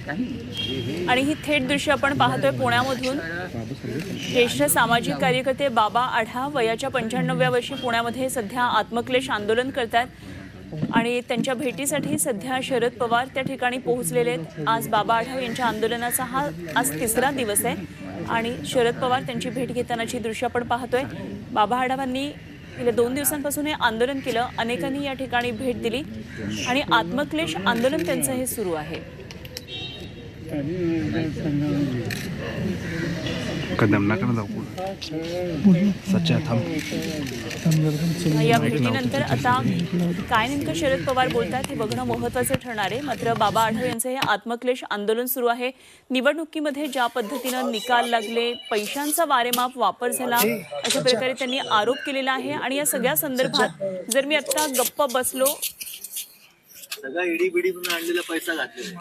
आणि ही थेट दृश्य आपण पाहतोय पुण्यामधून। ज्येष्ठ सामाजिक कार्यकर्ते बाबा आढाव वयाच्या 95व्या वर्षी पुण्यामध्ये सध्या आत्मक्लेश आंदोलन करतात आणि त्यांच्या भेटीसाठी सध्या शरद पवार त्या ठिकाणी पोहोचलेले आहेत। आज बाबा आढाव यांच्या आंदोलनाचा हा आज तिसरा दिवस आहे आणि शरद पवार त्यांची भेट घेतानाची दृश्य आपण पाहतोय। बाबा आढावांनी गेल्या 2 दिवसांपासून हे आंदोलन केलं, अनेकांनी या ठिकाणी भेट दिली आणि आत्मक्लेश आंदोलन त्यांचं हे सुरू आहे। कदम नका जाऊ सच्चा थांब। या भेटीनंतर आता काय नेमकं शरद पवार बोलतात हे बघणं महत्त्वाचं ठरणार आहे। मात्र बाबा आढाव यांचं हे आत्मक्लेश आंदोलन सुरू आहे। निवडणुकीमध्ये ज्या पद्धतीनं निकाल लागले, पैशांचा वारेमाप वापर झाला, अशा प्रकारे त्यांनी आरोप केलेला आहे आणि या सगळ्या संदर्भात जर मी आता गप्प बसलो सगळा ईडी आणलेला पैसा घातलेला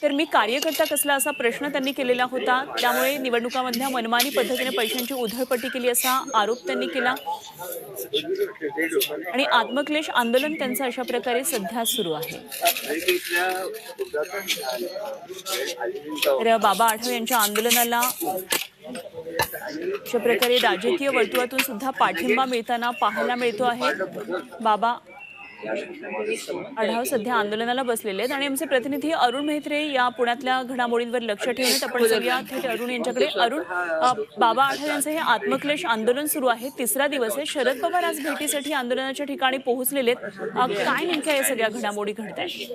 तर मी कार्यकर्ता कसला असा प्रश्न त्यांनी केलेला होता। त्यामुळे निवडणुकांमधल्या मनमानी पद्धतीने पैशांची उधळपट्टी केली असा आरोप त्यांनी केला आणि आत्मक्लेश आंदोलन त्यांचं अशा प्रकारे सध्या सुरू आहे। तर बाबा आढाव यांच्या आंदोलनाला अशा प्रकारे राजकीय वर्तुळातून सुद्धा पाठिंबा मिळताना पाहायला मिळतो आहे। बाबा आढाव सध्या आंदोलनाला बसलेले आहेत आणि आमचे प्रतिनिधी अरुण मेहत्रे या पुण्यातल्या घडामोडींवर लक्ष ठेवण्यात आपण जाऊया थेट अरुण यांच्याकडे। अरुण, बाबा आढाव यांचं हे आत्मक्लेश आंदोलन सुरू आहे, तिसरा दिवस आहे। शरद पवार आज भेटीसाठी आंदोलनाच्या ठिकाणी पोहोचलेले आहेत, काय नेमक्या या सगळ्या घडामोडी घडत आहेत?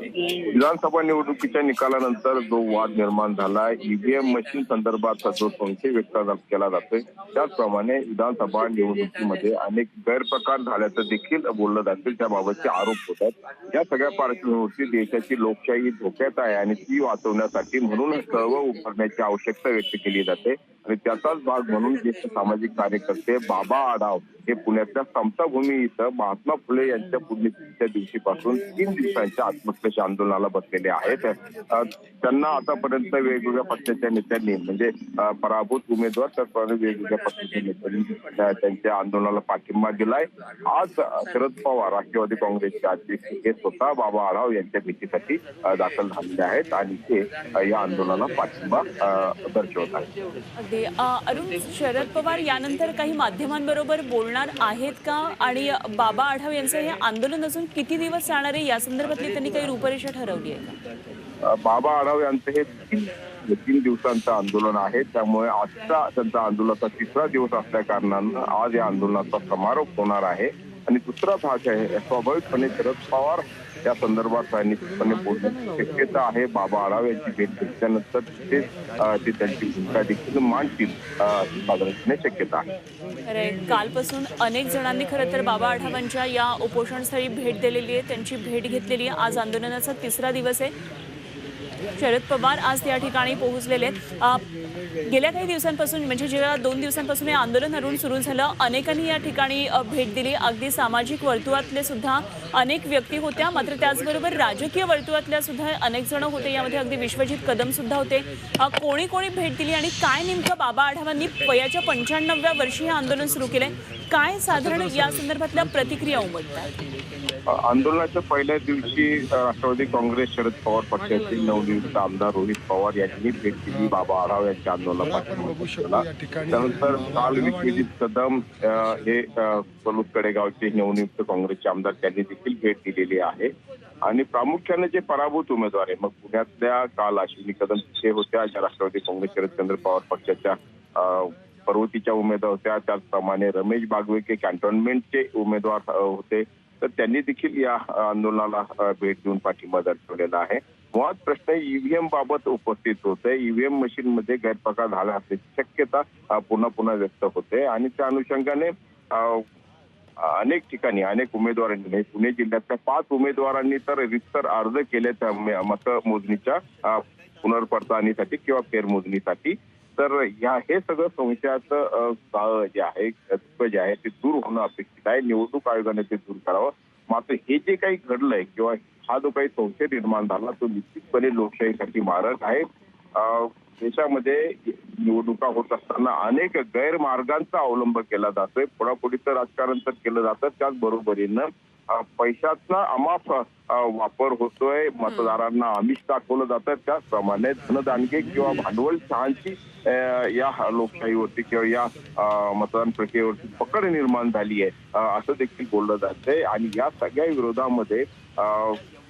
विधानसभा निवडणुकीच्या निकालानंतर जो वाद निर्माण झाला, ईव्हीएम मशीन संदर्भात जो संशय व्यक्त केला जातोय, त्याचप्रमाणे विधानसभा निवडणुकीमध्ये अनेक गैरप्रकार झाल्याचं देखील बोललं जातं, त्याबाबतचे आरोप होतात। या सगळ्या पार्श्वभूमीवरती देशाची लोकशाही धोक्यात आहे आणि ती वाचवण्यासाठी म्हणून चळवळ उभारण्याची आवश्यकता व्यक्त केली जाते आणि त्याचाच भाग म्हणून ज्येष्ठ सामाजिक कार्यकर्ते बाबा आढाव हे पुण्यातल्या समताभूमी इथं महात्मा फुले यांच्या पुण्यतिथीच्या दिवशीपासून 3 दिवसांच्या आत्मक्लेश आंदोलनाला बसलेले आहेत। त्यांना आतापर्यंत वेगवेगळ्या पक्षाच्या नेत्यांनी म्हणजे पराभूत उमेदवार त्याचप्रमाणे वेगवेगळ्या पक्षाच्या नेत्यांनी त्यांच्या आंदोलनाला पाठिंबा दिलाय। आज शरद पवार राष्ट्रवादी काँग्रेसचे अध्यक्ष हे स्वतः बाबा आढाव यांच्या भेटीसाठी दाखल झालेले आहेत आणि ते या आंदोलनाला पाठिंबा दर्शवत आहेत। अगदी अरुण, शरद पवार यानंतर काही माध्यमांबरोबर बोलणार आहेत का आणि बाबा आढाव यांचं हे आंदोलन अजून किती दिवस चालणार आहे या संदर्भातली त्यांनी काही रूपरेषा ठरवली आहे का? बाबा आढाव यांचं हे 3 दिवसांचं आंदोलन आहे, त्यामुळे आजचा त्यांचा आंदोलनाचा तिसरा दिवस असल्या कारणानं आज या आंदोलनाचा समारोप होणार आहे आणि दुसरा भाग आहे स्वाभाविकपणे शरद पवार या संदर्भात निश्चितपणे बोलण्याची शक्यता आहे। बाबा आढाव यांची भेट घेतल्यानंतर ते त्यांची भूमिका देखील मांडतील साधारणपणे शक्यता आहे। कालपासून अनेक जणांनी खरं तर बाबा आढावांच्या या उपोषणस्थळी भेट दिलेली आहे, त्यांची भेट घेतलेली आहे। आज आंदोलनाचा तिसरा दिवस आहे। शरद पवार आज या ठिकाणी पोहोचलेले आहेत। गेल्या काही दिवसांपासून म्हणजे जेव्हा 2 दिवसांपासून हे आंदोलन अरुण सुरू झालं, अनेकांनी या ठिकाणी भेट दिली। अगदी सामाजिक वर्तुळातले सुद्धा अनेक व्यक्ती होत्या, मात्र त्याचबरोबर राजकीय वर्तुळातल्या सुद्धा अनेक जण होते। यामध्ये अगदी विश्वजित कदम सुद्धा होते। कोणी कोणी भेट दिली आणि काय नेमकं बाबा आढावांनी वयाच्या 95व्या वर्षी हे आंदोलन सुरू केलंय, काय साधारण या संदर्भातल्या प्रतिक्रिया उमटतात? आंदोलनाच्या पहिल्या दिवशी राष्ट्रवादी काँग्रेस शरद पवार पक्षाचे नवनियुक्त आमदार रोहित पवार यांनी भेट दिली बाबा आढाव यांच्या आंदोलनाला पाठिंबा दिला। त्यानंतर काल विश्वजित कदम हे पलूसकडे गावचे नवनियुक्त काँग्रेसचे आमदार त्यांनी देखील भेट दिलेली आहे आणि प्रामुख्याने जे पराभूत उमेदवार आहे, मग पुण्यातल्या काल अश्विनी कदम हे होत्या ज्या राष्ट्रवादी काँग्रेस शरदचंद्र पवार पक्षाच्या पर्वतीच्या उमेदवार होत्या, त्याचप्रमाणे रमेश बागवेके कॅन्टोन्मेंटचे उमेदवार होते, तर त्यांनी देखील या आंदोलनाला भेट देऊन पाठिंबा दर्शवलेला आहे। मुळात प्रश्न ईव्हीएम बाबत उपस्थित होते। ईव्हीएम मशीन मध्ये गैरप्रकार झाला असल्याची शक्यता पुन्हा व्यक्त होते आणि त्या अनुषंगाने अनेक ठिकाणी अनेक उमेदवारांनी पुणे जिल्ह्यातल्या 5 उमेदवारांनी तर रितसर अर्ज केले मतमोजणीच्या पुनर्पडताळणीसाठी किंवा फेरमोजणीसाठी। तर हे सगळं संशयाचं जे आहे ते दूर होणं अपेक्षित आहे। निवडणूक आयोगाने ते दूर करावं। मात्र हे जे काही घडलंय किंवा हा जो काही संशय निर्माण झाला तो निश्चितपणे लोकशाहीसाठी मारक आहे। देशामध्ये निवडणुका होत असताना अनेक गैरमार्गांचा अवलंब केला जातोय। पुढापुढीचं राजकारण तर केलं जातं, त्याचबरोबरीनं पैशाचा अमाप वापर होतोय, मतदारांना आमिष दाखवलं जातं. त्याचप्रमाणे धनदानके किंवा भांडवल शहांची या लोकशाहीवरती किंवा या मतदान प्रक्रियेवरती पकड निर्माण झाली आहे असं देखील बोललं जातंय. आणि या सगळ्या विरोधामध्ये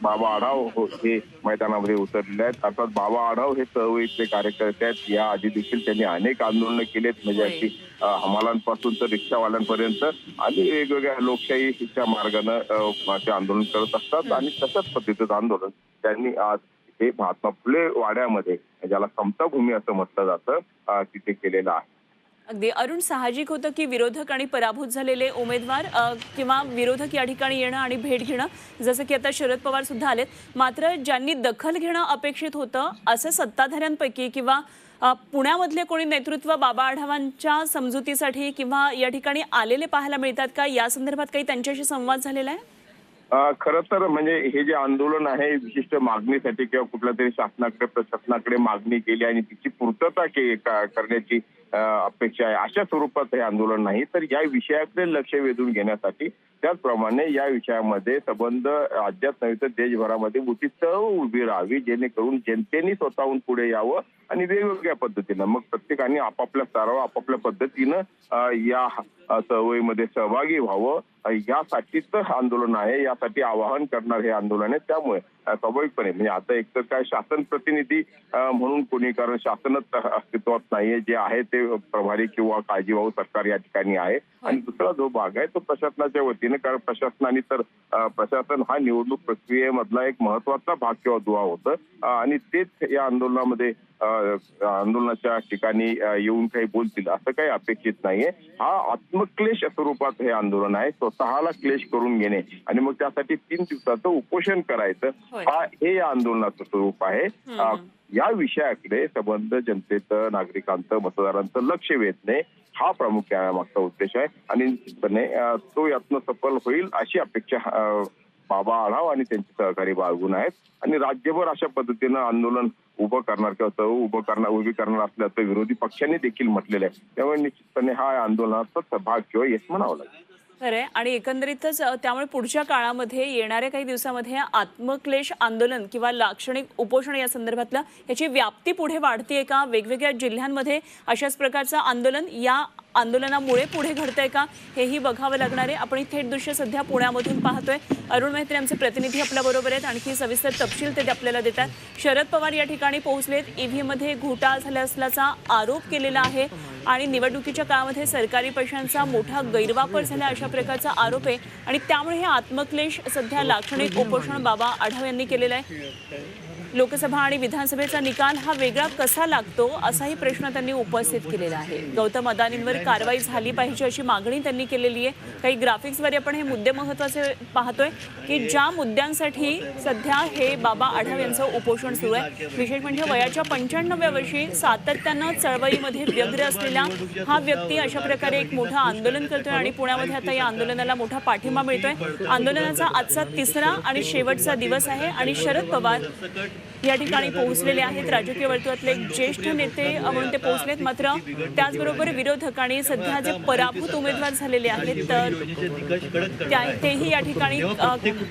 बाबा आढाव हे मैदानामध्ये उतरलेले आहेत. अर्थात बाबा आढाव हे चळवळीतले कार्यकर्ते आहेत. या आधी देखील त्यांनी अनेक आंदोलनं केलेत, म्हणजे अगदी हमालांपासून तर रिक्षावाल्यांपर्यंत आणि वेगवेगळ्या लोकशाहीच्या मार्गानं ते आंदोलन करत असतात. आणि तशाच पद्धतीचं आंदोलन त्यांनी आज हे महात्मा फुले वाड्यामध्ये, ज्याला समता भूमी असं म्हटलं जातं, तिथे केलेलं आहे. अगदी अरुण, साहजिक होतं की विरोधक आणि पराभूत झालेले उमेदवार किंवा विरोधक या ठिकाणी येणं आणि भेट घेणं, जसं की आता शरद पवार सुद्धा आलेत. मात्र ज्यांनी दखल घेणं अपेक्षित होतं असं सत्ताधाऱ्यांपैकी किंवा पुण्यामधले कोणी नेतृत्व बाबा आढावांच्या समजुतीसाठी किंवा या ठिकाणी आलेले पाहायला मिळतात का? या संदर्भात काही त्यांच्याशी संवाद झालेला आहे? खरं तर म्हणजे हे जे आंदोलन आहे विशिष्ट मागणीसाठी किंवा कुठल्या तरी शासनाकडे प्रशासनाकडे मागणी केली आणि तिची पूर्तता करण्याची अपेक्षा आहे, अशा स्वरूपात हे आंदोलन नाही, तर या विषयाकडे लक्ष वेधून घेण्यासाठी, त्याचप्रमाणे या विषयामध्ये संबंध राज्यात नव्हे तर देशभरामध्ये मोठी चळवळ उभी राहावी, जेणेकरून जनतेने स्वतःहून पुढे यावं आणि वेगवेगळ्या पद्धतीनं मग प्रत्येकाने आपापल्या स्तरावर आपापल्या पद्धतीनं या चळवळीमध्ये सहभागी व्हावं, यासाठीच आंदोलन आहे, यासाठी आवाहन करणार हे आंदोलन आहे. त्यामुळे स्वाभाविकपणे म्हणजे आता एक तर काय शासन प्रतिनिधी म्हणून कोणी, कारण शासनच अस्तित्वात नाहीये, जे आहे ते प्रभारी किंवा काळजीवाहू सरकार या ठिकाणी आहे. आणि दुसरा जो भाग आहे तो प्रशासनाच्या वतीने, कारण प्रशासनाने तर प्रशासन हा निवडणूक प्रक्रियेमधला एक महत्वाचा भाग किंवा दुवा होतं आणि तेच या आंदोलनामध्ये आंदोलनाच्या ठिकाणी येऊन काही बोलतील असं काही अपेक्षित नाहीये. हा आत्मक्लेश स्वरूपात हे आंदोलन आहे, स्वतःला क्लेश करून घेणे आणि मग त्यासाठी 3 दिवसाचं उपोषण करायचं, हा हे या आंदोलनाचं स्वरूप आहे. या विषयाकडे संबंध जनतेचं, नागरिकांचं, मतदारांचं लक्ष वेधणे हा प्रामुख्याने मागचा उद्देश आहे आणि निश्चितपणे तो यातनं सफल होईल अशी अपेक्षा बाबा आढाव आणि त्यांचे सहकारी बाळगून आहेत. आणि राज्यभर अशा पद्धतीनं आंदोलन उभं करणार किंवा चळवळ उभी करणार असल्याचं विरोधी पक्षांनी देखील म्हटलेलं आहे. त्यामुळे निश्चितपणे हा आंदोलनाचा भाग किंवा यश म्हणावं लागेल. खरंय. आणि एकंदरीतच त्यामुळे पुढच्या काळामध्ये येणाऱ्या काही दिवसामध्ये आत्मक्लेश आंदोलन किंवा लाक्षणिक उपोषण या संदर्भातलं याची व्याप्ती पुढे वाढतेय का? वेगवेगळ्या जिल्ह्यांमध्ये अशाच प्रकारचं आंदोलन या आंदोलनामुळे पुढे घडतंय का, हेही बघावं लागणार आहे. आपण थेट दृश्य सध्या पुण्यामधून पाहतोय. अरुण मेहत्रे आमचे प्रतिनिधी आपल्या बरोबर आहेत, आणखी सविस्तर तपशील ते आपल्याला देतात. शरद पवार या ठिकाणी पोहोचलेत. ईव्हीएम मध्ये घोटाळा झाला असल्याचा आरोप केलेला आहे आणि निवडणुकीच्या काळामध्ये सरकारी पैशांचा मोठा गैरवापर झाला अशा प्रकारचा आरोप आहे आणि त्यामुळे हे आत्मक्लेश सध्या लाक्षणिक उपोषण बाबा आढाव यांनी केलेलं आहे. लोकसभा आणि विधानसभेचा निकाल हा वेगळा कसा लागतो असाही प्रश्न त्यांनी उपस्थित केलेला आहे. गौतम अदानींवर कारवाई झाली पाहिजे अशी मागणी त्यांनी केलेली आहे. काही ग्राफिक्सवर आपण हे मुद्दे महत्त्वाचे पाहतोय की ज्या मुद्द्यांसाठी सध्या हे बाबा आढाव यांचं उपोषण सुरू आहे. विशेष म्हणजे वयाच्या 95व्या वर्षी सातत्यानं चळवळीमध्ये व्यग्र असलेला हा व्यक्ती अशा प्रकारे एक मोठं आंदोलन करतोय आणि पुण्यामध्ये आता या आंदोलनाला मोठा पाठिंबा मिळतोय. आंदोलनाचा आजचा 3रा आणि शेवटचा दिवस आहे आणि शरद पवार या ठिकाणी पोहोचलेले आहेत. राजकीय वर्तुळातले एक ज्येष्ठ नेते म्हणून ते पोहोचलेत. मात्र त्याचबरोबर विरोधक आणि सध्या जे पराभूत उमेदवार झालेले आहेत तर तेही या ठिकाणी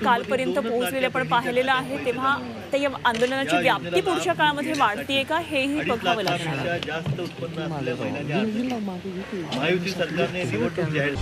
कालपर्यंत पोहोचलेले आपण पाहिलेलं आहे. तेव्हा ते या आंदोलनाची व्याप्ती पुढच्या काळामध्ये वाढतीये का हेही बघावं लागणार आहे. जास्त उत्पन्न आलं महायुती सरकारने निवडणूक जाहीर